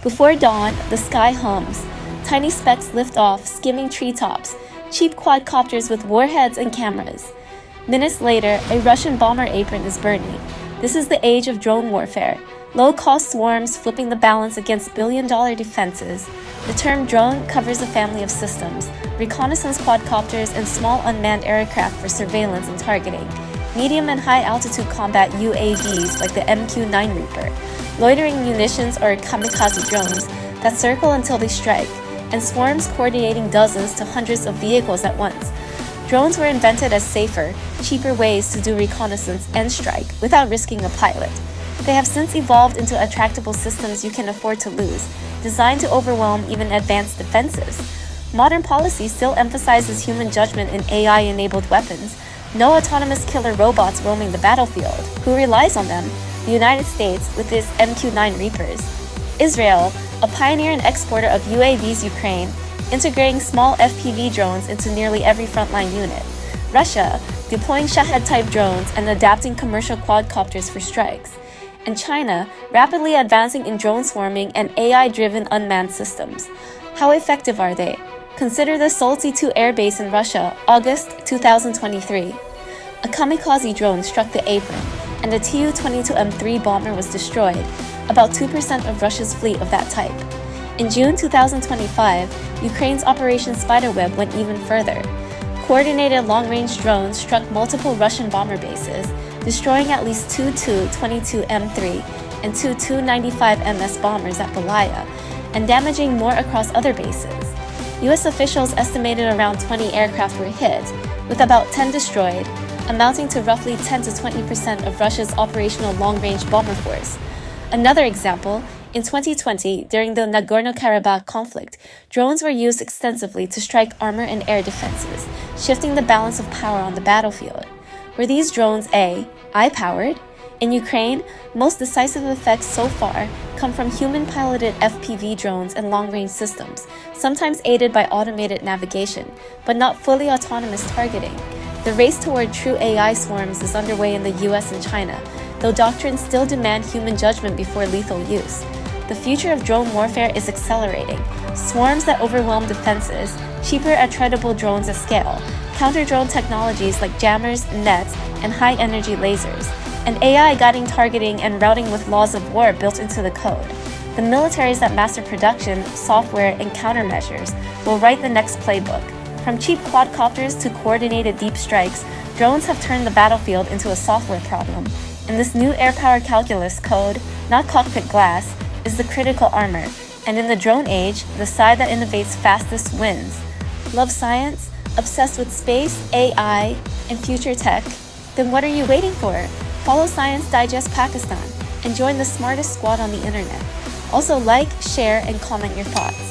Before dawn, the sky hums. Tiny specks lift off, skimming treetops, cheap quadcopters with warheads and cameras. Minutes later, a Russian bomber apron is burning. This is the age of drone warfare. Low-cost swarms flipping the balance against billion-dollar defenses. The term drone covers a family of systems, reconnaissance quadcopters and small unmanned aircraft for surveillance and targeting, medium and high-altitude combat UAVs like the MQ-9 Reaper, loitering munitions or Kamikaze drones that circle until they strike, and swarms coordinating dozens to hundreds of vehicles at once. Drones were invented as safer, cheaper ways to do reconnaissance and strike without risking a pilot. They have since evolved into attractable systems you can afford to lose, designed to overwhelm even advanced defenses. Modern policy still emphasizes human judgment in AI-enabled weapons. No autonomous killer robots roaming the battlefield. Who relies on them? The United States with its MQ-9 Reapers. Israel, a pioneer and exporter of UAVs Ukraine, integrating small FPV drones into nearly every frontline unit. Russia, deploying Shahed-type drones and adapting commercial quadcopters for strikes. And China, rapidly advancing in drone swarming and AI-driven unmanned systems. How effective are they? Consider the Soltsy-2 Air Base in Russia, August 2023. A Kamikaze drone struck the apron, and the Tu-22M3 bomber was destroyed, about 2% of Russia's fleet of that type. In June 2025, Ukraine's Operation Spiderweb went even further. Coordinated long-range drones struck multiple Russian bomber bases, destroying at least two Tu-22M3 and two Tu-95MS bombers at Belaya, and damaging more across other bases. U.S. officials estimated around 20 aircraft were hit, with about 10 destroyed, amounting to roughly 10 to 20% of Russia's operational long-range bomber force. Another example, in 2020, during the Nagorno-Karabakh conflict, drones were used extensively to strike armor and air defenses, shifting the balance of power on the battlefield. Were these drones AI-powered? In Ukraine, most decisive effects so far come from human-piloted FPV drones and long-range systems, sometimes aided by automated navigation, but not fully autonomous targeting. The race toward true AI swarms is underway in the US and China, though doctrines still demand human judgment before lethal use. The future of drone warfare is accelerating. Swarms that overwhelm defenses, cheaper attritable drones at scale, counter-drone technologies like jammers, nets, and high-energy lasers, and AI guiding targeting and routing with laws of war built into the code. The militaries that master production, software, and countermeasures will write the next playbook. From cheap quadcopters to coordinated deep strikes, drones have turned the battlefield into a software problem. And this new airpower calculus code, not cockpit glass, is the critical armor. And in the drone age, the side that innovates fastest wins. Love science? Obsessed with space, AI, and future tech? Then what are you waiting for? Follow Science Digest Pakistan and join the smartest squad on the internet. Also like, share, and comment your thoughts.